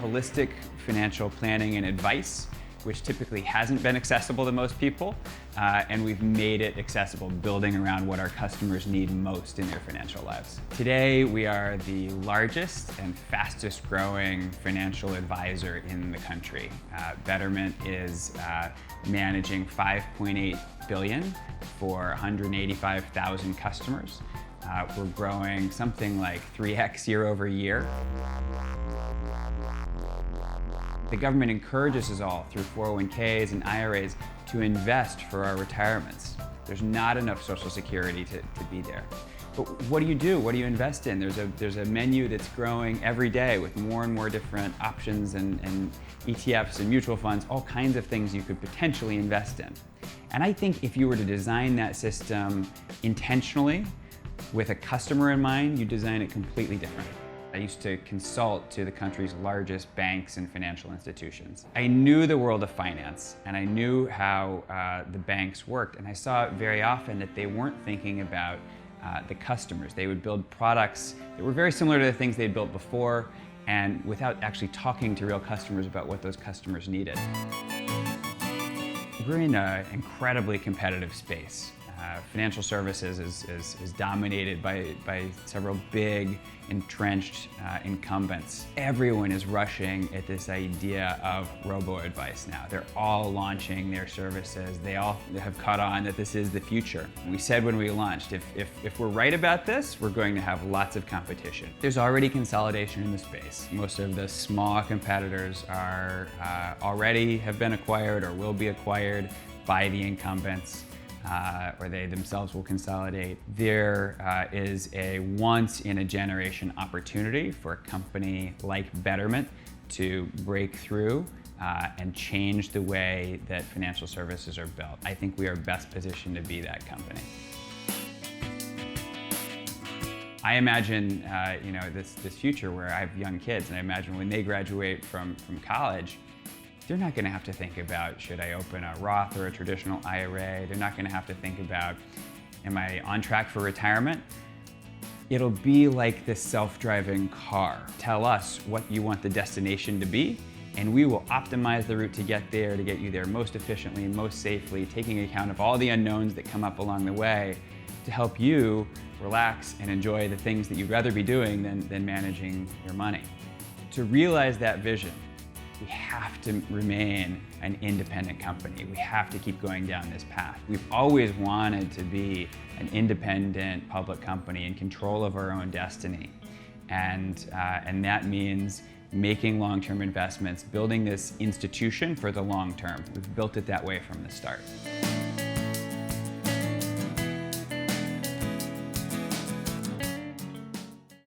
holistic financial planning and advice, which typically hasn't been accessible to most people, and we've made it accessible, building around what our customers need most in their financial lives. Today, we are the largest and fastest growing financial advisor in the country. Betterment is managing $5.8 billion for 185,000 customers. We're growing something like 3x year over year. The government encourages us all through 401ks and IRAs to invest for our retirements. There's not enough Social Security to be there. But what do you do? What do you invest in? There's a menu that's growing every day with more and more different options and ETFs and mutual funds, all kinds of things you could potentially invest in. And I think if you were to design that system intentionally, with a customer in mind, you design it completely different. I used to consult to the country's largest banks and financial institutions. I knew the world of finance, and I knew how the banks worked, and I saw very often that they weren't thinking about the customers. They would build products that were very similar to the things they'd built before, and without actually talking to real customers about what those customers needed. We're in an incredibly competitive space. Financial services is dominated by several big, entrenched incumbents. Everyone is rushing at this idea of robo-advice now. They're all launching their services. They all have caught on that this is the future. We said when we launched, if we're right about this, we're going to have lots of competition. There's already consolidation in the space. Most of the small competitors are already have been acquired or will be acquired by the incumbents. Or they themselves will consolidate. There is a once-in-a-generation opportunity for a company like Betterment to break through and change the way that financial services are built. I think we are best positioned to be that company. I imagine this future where I have young kids, and I imagine when they graduate from college, they're not going to have to think about, should I open a Roth or a traditional IRA? They're not going to have to think about, am I on track for retirement? It'll be like this self-driving car. Tell us what you want the destination to be, and we will optimize the route to get there, to get you there most efficiently and most safely, taking account of all the unknowns that come up along the way to help you relax and enjoy the things that you'd rather be doing than managing your money. To realize that vision, we have to remain an independent company. We have to keep going down this path. We've always wanted to be an independent public company in control of our own destiny. And that means making long-term investments, building this institution for the long term. We've built it that way from the start.